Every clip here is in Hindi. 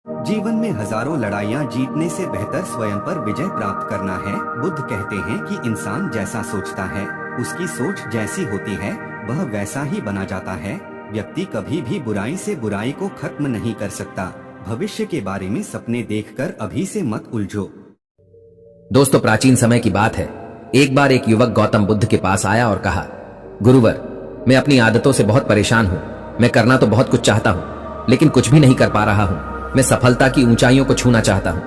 जीवन में हजारों लड़ाइयाँ जीतने से बेहतर स्वयं पर विजय प्राप्त करना है। बुद्ध कहते हैं कि इंसान जैसा सोचता है, उसकी सोच जैसी होती है, वह वैसा ही बना जाता है। व्यक्ति कभी भी बुराई से बुराई को खत्म नहीं कर सकता। भविष्य के बारे में सपने देखकर अभी से मत उलझो। दोस्तों, प्राचीन समय की बात है। एक बार एक युवक गौतम बुद्ध के पास आया और कहा, गुरुवर, मैं अपनी आदतों से बहुत परेशान हूँ। मैं करना तो बहुत कुछ चाहता हूँ, लेकिन कुछ भी नहीं कर पा रहा हूँ। मैं सफलता की ऊंचाइयों को छूना चाहता हूँ,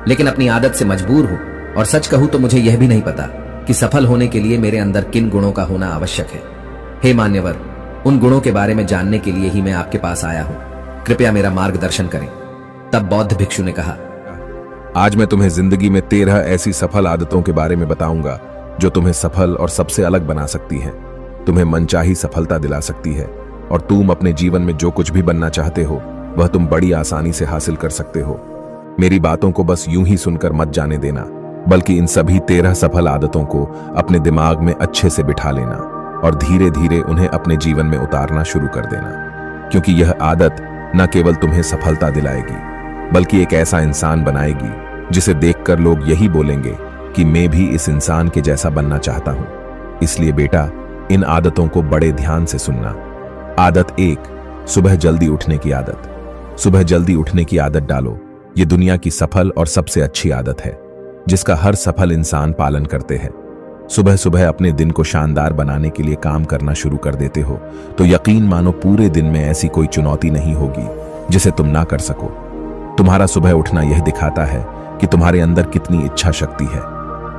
लेकिन अपनी आदत से मजबूर हूँ। और सच कहूँ तो मुझे यह भी नहीं पता कि सफल होने के लिए मेरे अंदर किन गुणों का होना आवश्यक है। हे मान्यवर, उन गुणों के बारे में जानने के लिए ही मैं आपके पास आया हूँ। कृपया मेरा मार्गदर्शन करें। तब बौद्ध भिक्षु ने कहा, आज मैं तुम्हें जिंदगी में 13 ऐसी सफल आदतों के बारे में बताऊंगा जो तुम्हें सफल और सबसे अलग बना सकती हैं, तुम्हें मनचाही सफलता दिला सकती है, और तुम अपने जीवन में जो कुछ भी बनना चाहते हो वह तुम बड़ी आसानी से हासिल कर सकते हो। मेरी बातों को बस यूं ही सुनकर मत जाने देना, बल्कि इन सभी 13 सफल आदतों को अपने दिमाग में अच्छे से बिठा लेना और धीरे धीरे उन्हें अपने जीवन में उतारना शुरू कर देना। क्योंकि यह आदत न केवल तुम्हें सफलता दिलाएगी, बल्कि एक ऐसा इंसान बनाएगी जिसे देखकर लोग यही बोलेंगे कि मैं भी इस इंसान के जैसा बनना चाहता हूं। इसलिए बेटा, इन आदतों को बड़े ध्यान से सुनना। आदत 1, सुबह जल्दी उठने की आदत। सुबह जल्दी उठने की आदत डालो। ये दुनिया की सफल और सबसे अच्छी आदत है, जिसका हर सफल इंसान पालन करते हैं। सुबह सुबह अपने दिन को शानदार बनाने के लिए काम करना शुरू कर देते हो तो यकीन मानो पूरे दिन में ऐसी कोई चुनौती नहीं होगी जिसे तुम ना कर सको। तुम्हारा सुबह उठना यह दिखाता है कि तुम्हारे अंदर कितनी इच्छा शक्ति है,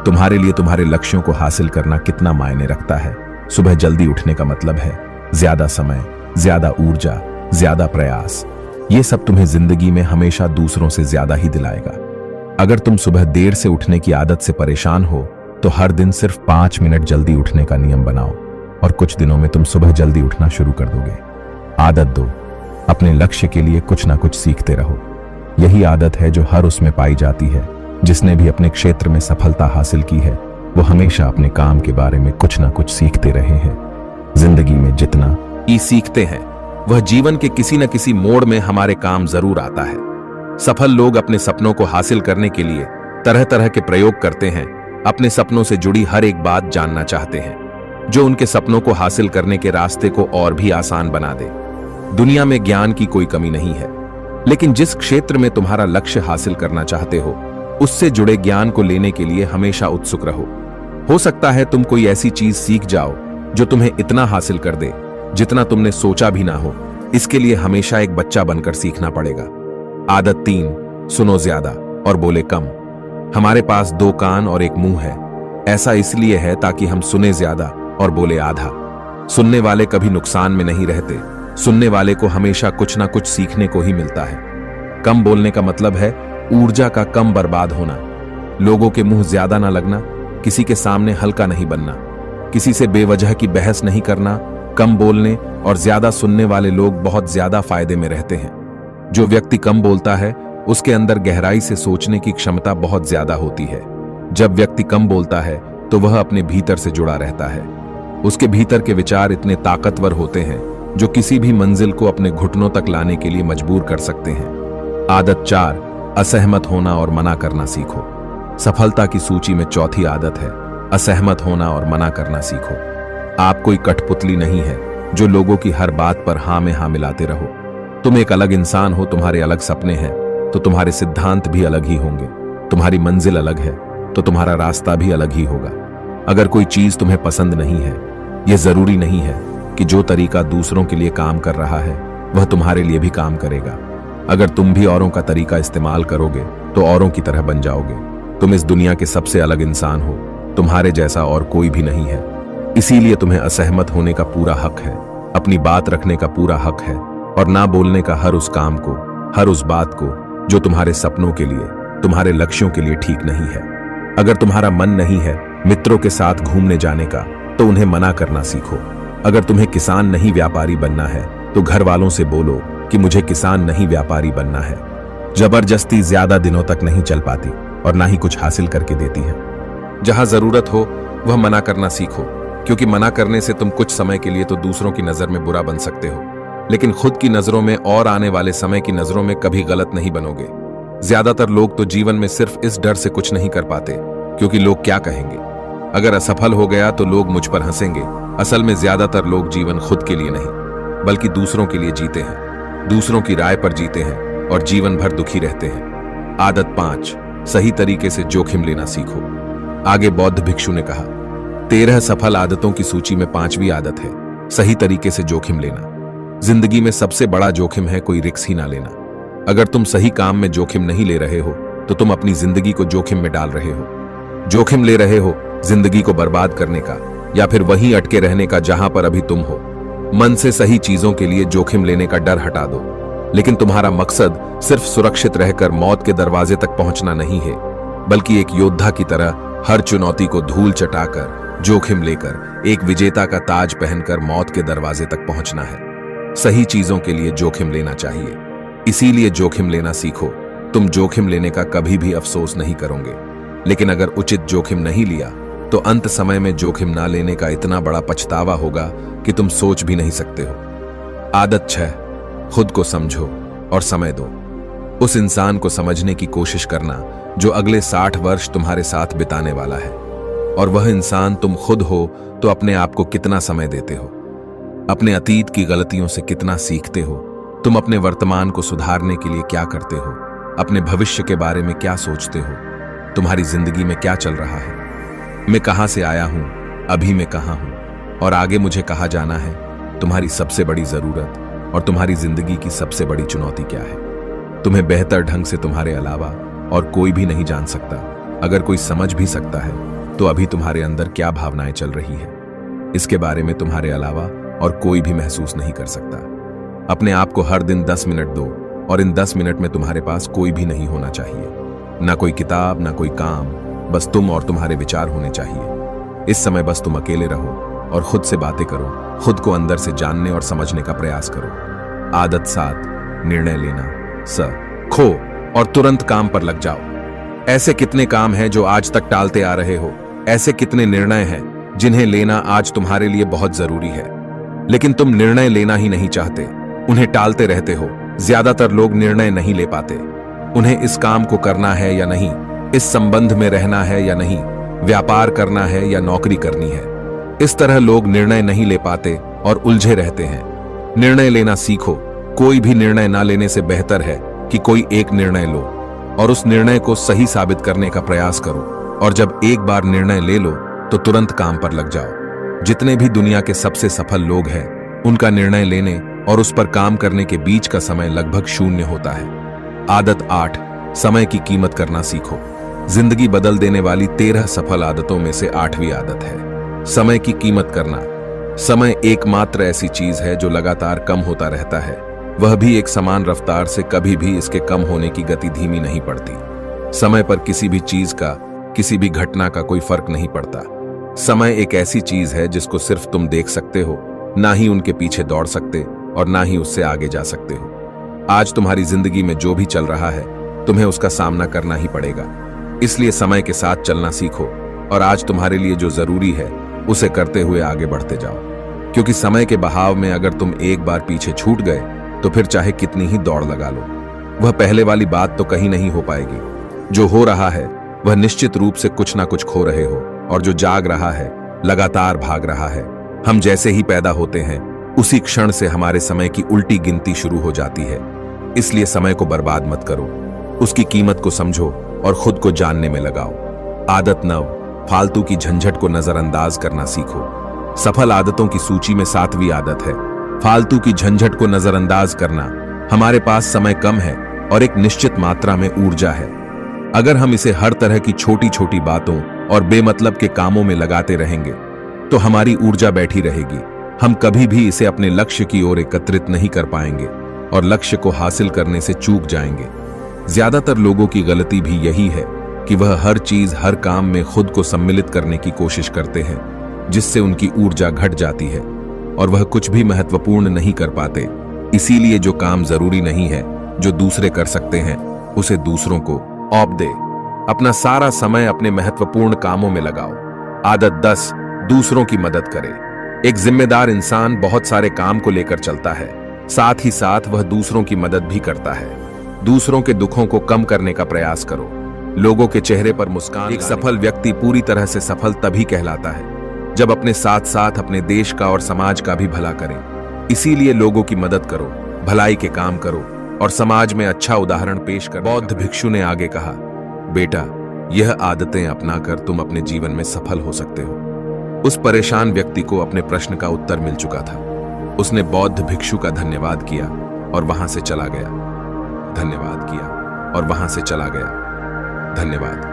तुम्हारे लिए तुम्हारे लक्ष्यों को हासिल करना कितना मायने रखता है। सुबह जल्दी उठने का मतलब है ज्यादा समय, ज्यादा ऊर्जा, ज्यादा प्रयास। ये सब तुम्हें जिंदगी में हमेशा दूसरों से ज्यादा ही दिलाएगा। अगर तुम सुबह देर से उठने की आदत से परेशान हो तो हर दिन सिर्फ 5 मिनट जल्दी उठने का नियम बनाओ और कुछ दिनों में तुम सुबह जल्दी उठना शुरू कर दोगे। आदत 2, अपने लक्ष्य के लिए कुछ ना कुछ सीखते रहो। यही आदत है जो हर उसमें पाई जाती है जिसने भी अपने क्षेत्र में सफलता हासिल की है। वो हमेशा अपने काम के बारे में कुछ ना कुछ सीखते रहे हैं। जिंदगी में जितना ही सीखते हैं वह जीवन के किसी न किसी मोड़ में हमारे काम जरूर आता है। सफल लोग अपने सपनों को हासिल करने के लिए तरह तरह के प्रयोग करते हैं। अपने सपनों से जुड़ी हर एक बात जानना चाहते हैं जो उनके सपनों को हासिल करने के रास्ते को और भी आसान बना दे। दुनिया में ज्ञान की कोई कमी नहीं है, लेकिन जिस क्षेत्र में तुम्हारा लक्ष्य हासिल करना चाहते हो उससे जुड़े ज्ञान को लेने के लिए हमेशा उत्सुक रहो। हो सकता है तुम कोई ऐसी चीज सीख जाओ जो तुम्हें इतना हासिल कर दे जितना तुमने सोचा भी ना हो। इसके लिए हमेशा एक बच्चा बनकर सीखना पड़ेगा। आदत 3, सुनो ज्यादा और बोले कम। हमारे पास 2 कान और 1 मुंह है। ऐसा इसलिए है ताकि हम सुने ज्यादा और बोले आधा। सुनने वाले कभी नुकसान में नहीं रहते। सुनने वाले को हमेशा कुछ ना कुछ सीखने को ही मिलता है। कम बोलने का मतलब है ऊर्जा का कम बर्बाद होना, लोगों के मुंह ज्यादा ना लगना, किसी के सामने हल्का नहीं बनना, किसी से बेवजह की बहस नहीं करना। कम बोलने और ज्यादा सुनने वाले लोग बहुत ज्यादा फायदे में रहते हैं। जो व्यक्ति कम बोलता है उसके अंदर गहराई से सोचने की क्षमता बहुत ज्यादा होती है। जब व्यक्ति कम बोलता है तो वह अपने भीतर से जुड़ा रहता है। उसके भीतर के विचार इतने ताकतवर होते हैं जो किसी भी मंजिल को अपने घुटनों तक लाने के लिए मजबूर कर सकते हैं। आदत 4, असहमत होना और मना करना सीखो। सफलता की सूची में चौथी आदत है असहमत होना और मना करना सीखो। आप कोई कठपुतली नहीं है जो लोगों की हर बात पर हाँ में हाँ मिलाते रहो। तुम एक अलग इंसान हो, तुम्हारे अलग सपने हैं तो तुम्हारे सिद्धांत भी अलग ही होंगे। तुम्हारी मंजिल अलग है तो तुम्हारा रास्ता भी अलग ही होगा। अगर कोई चीज तुम्हें पसंद नहीं है, यह जरूरी नहीं है कि जो तरीका दूसरों के लिए काम कर रहा है वह तुम्हारे लिए भी काम करेगा। अगर तुम भी औरों का तरीका इस्तेमाल करोगे तो औरों की तरह बन जाओगे। तुम इस दुनिया के सबसे अलग इंसान हो, तुम्हारे जैसा और कोई भी नहीं है। इसीलिए तुम्हें असहमत होने का पूरा हक है, अपनी बात रखने का पूरा हक है और ना बोलने का हर उस काम को, हर उस बात को जो तुम्हारे सपनों के लिए, तुम्हारे लक्ष्यों के लिए ठीक नहीं है। अगर तुम्हारा मन नहीं है मित्रों के साथ घूमने जाने का तो उन्हें मना करना सीखो। अगर तुम्हें किसान नहीं व्यापारी बनना है तो घर वालों से बोलो कि मुझे किसान नहीं व्यापारी बनना है। जबरदस्ती ज्यादा दिनों तक नहीं चल पाती और ना ही कुछ हासिल करके देती है। जहां जरूरत हो वह मना करना सीखो, क्योंकि मना करने से तुम कुछ समय के लिए तो दूसरों की नजर में बुरा बन सकते हो, लेकिन खुद की नजरों में और आने वाले समय की नजरों में कभी गलत नहीं बनोगे। ज्यादातर लोग तो जीवन में सिर्फ इस डर से कुछ नहीं कर पाते क्योंकि लोग क्या कहेंगे। अगर असफल हो गया तो लोग मुझ पर हंसेंगे। असल में ज्यादातर लोग जीवन खुद के लिए नहीं बल्कि दूसरों के लिए जीते हैं, दूसरों की राय पर जीते हैं और जीवन भर दुखी रहते हैं। आदत 5, सही तरीके से जोखिम लेना सीखो। आगे बौद्ध भिक्षु ने कहा, 13 सफल आदतों की सूची में 5वीं आदत है सही तरीके से जोखिम लेना। जिंदगी में सबसे बड़ा जोखिम है कोई रिस्क ही ना लेना। अगर तुम सही काम में जोखिम नहीं ले रहे हो तो तुम अपनी जिंदगी को जोखिम में डाल रहे हो। जोखिम ले रहे हो जिंदगी को बर्बाद करने का या फिर वहीं अटके रहने का जहां पर अभी तुम हो। मन से सही चीजों के लिए जोखिम लेने का डर हटा दो, लेकिन तुम्हारा मकसद सिर्फ सुरक्षित रहकर मौत के दरवाजे तक पहुंचना नहीं है, बल्कि एक योद्धा की तरह हर चुनौती को धूल चटाकर जोखिम लेकर एक विजेता का ताज पहनकर मौत के दरवाजे तक पहुंचना है। सही चीजों के लिए जोखिम लेना चाहिए, इसीलिए जोखिम लेना सीखो। तुम जोखिम लेने का कभी भी अफसोस नहीं करोगे, लेकिन अगर उचित जोखिम नहीं लिया तो अंत समय में जोखिम ना लेने का इतना बड़ा पछतावा होगा कि तुम सोच भी नहीं सकते हो। आदत 6, खुद को समझो और समय दो। उस इंसान को समझने की कोशिश करना जो अगले 60 वर्ष तुम्हारे साथ बिताने वाला है, और वह इंसान तुम खुद हो। तो अपने आप को कितना समय देते हो, अपने अतीत की गलतियों से कितना सीखते हो, तुम अपने वर्तमान को सुधारने के लिए क्या करते हो, अपने भविष्य के बारे में क्या सोचते हो, तुम्हारी जिंदगी में क्या चल रहा है, मैं कहां से आया हूं, अभी मैं कहां हूं और आगे मुझे कहां जाना है। तुम्हारी सबसे बड़ी जरूरत और तुम्हारी जिंदगी की सबसे बड़ी चुनौती क्या है, तुम्हें बेहतर ढंग से तुम्हारे अलावा और कोई भी नहीं जान सकता। अगर कोई समझ भी सकता है तो अभी तुम्हारे अंदर क्या भावनाएं चल रही है, इसके बारे में तुम्हारे अलावा और कोई भी महसूस नहीं कर सकता। अपने आप को हर दिन 10 मिनट दो, और इन 10 मिनट में तुम्हारे पास कोई भी नहीं होना चाहिए, ना कोई किताब, ना कोई काम, बस तुम और तुम्हारे विचार होने चाहिए। इस समय बस तुम अकेले रहो और खुद से बातें करो, खुद को अंदर से जानने और समझने का प्रयास करो। आदत 7, निर्णय लेना। खो और तुरंत काम पर लग जाओ। ऐसे कितने काम हैं जो आज तक टालते आ रहे हो, ऐसे कितने निर्णय हैं जिन्हें लेना आज तुम्हारे लिए बहुत जरूरी है, लेकिन तुम निर्णय लेना ही नहीं चाहते, उन्हें टालते रहते हो। ज्यादातर लोग निर्णय नहीं ले पाते, उन्हें इस काम को करना है या नहीं, इस संबंध में रहना है या नहीं, व्यापार करना है या नौकरी करनी है। इस तरह लोग निर्णय नहीं ले पाते और उलझे रहते हैं। निर्णय लेना सीखो। कोई भी निर्णय ना लेने से बेहतर है कि कोई एक निर्णय लो और उस निर्णय को सही साबित करने का प्रयास करो, और जब एक बार निर्णय ले लो तो तुरंत काम पर लग जाओ। जितने भी दुनिया के सबसे सफल लोग हैं, उनका निर्णय लेने और उस पर काम करने के बीच का समय लगभग 0 होता है। आदत 8, समय की कीमत करना सीखो। जिंदगी बदल देने वाली 13 सफल आदतों में से 8वीं आदत है समय की कीमत करना। समय एकमात्र ऐसी चीज है जो लगातार कम होता रहता है, वह भी एक समान रफ्तार से। कभी भी इसके कम होने की गति धीमी नहीं पड़ती। समय पर किसी भी चीज का, किसी भी घटना का कोई फर्क नहीं पड़ता। समय एक ऐसी चीज है जिसको सिर्फ तुम देख सकते हो, ना ही उनके पीछे दौड़ सकते और ना ही उससे आगे जा सकते हो। आज तुम्हारी जिंदगी में जो भी चल रहा है, तुम्हें उसका सामना करना ही पड़ेगा। इसलिए समय के साथ चलना सीखो और आज तुम्हारे लिए जो जरूरी है उसे करते हुए आगे बढ़ते जाओ, क्योंकि समय के बहाव में अगर तुम एक बार पीछे छूट गए तो फिर चाहे कितनी ही दौड़ लगा लो, वह पहले वाली बात तो कहीं नहीं हो पाएगी। जो हो रहा है वह निश्चित रूप से कुछ ना कुछ खो रहे हो, और जो जाग रहा है लगातार भाग रहा है। हम जैसे ही पैदा होते हैं उसी क्षण से हमारे समय की उल्टी गिनती शुरू हो जाती है। इसलिए समय को बर्बाद मत करो, उसकी कीमत को समझो और खुद को जानने में लगाओ। आदत 9, फालतू की झंझट को नजरअंदाज करना सीखो। सफल आदतों की सूची में 7वीं आदत है फालतू की झंझट को नजरअंदाज करना। हमारे पास समय कम है और एक निश्चित मात्रा में ऊर्जा है। अगर हम इसे हर तरह की छोटी छोटी बातों और बेमतलब के कामों में लगाते रहेंगे तो हमारी ऊर्जा बैठी रहेगी। हम कभी भी इसे अपने लक्ष्य की ओर एकत्रित नहीं कर पाएंगे और लक्ष्य को हासिल करने से चूक जाएंगे। ज्यादातर लोगों की गलती भी यही है कि वह हर चीज, हर काम में खुद को सम्मिलित करने की कोशिश करते हैं, जिससे उनकी ऊर्जा घट जाती है और वह कुछ भी महत्वपूर्ण नहीं कर पाते। इसीलिए जो काम जरूरी नहीं है, जो दूसरे कर सकते हैं, उसे दूसरों को सौंप दे। अपना सारा समय अपने महत्वपूर्ण कामों में लगाओ। आदत 10, दूसरों की मदद करे। एक जिम्मेदार इंसान बहुत सारे काम को लेकर चलता है, साथ ही साथ वह दूसरों की मदद भी करता है। दूसरों के दुखों को कम करने का प्रयास करो। लोगों के चेहरे पर मुस्कान। एक सफल व्यक्ति पूरी तरह से सफल तभी कहलाता है जब अपने साथ साथ अपने देश का और समाज का भी भला करें। इसीलिए लोगों की मदद करो, भलाई के काम करो और समाज में अच्छा उदाहरण पेश करो। बौद्ध भिक्षु ने आगे कहा, बेटा, यह आदतें अपनाकर तुम अपने जीवन में सफल हो सकते हो। उस परेशान व्यक्ति को अपने प्रश्न का उत्तर मिल चुका था। उसने बौद्ध भिक्षु का धन्यवाद किया और वहां से चला गया। धन्यवाद किया और वहां से चला गया। धन्यवाद।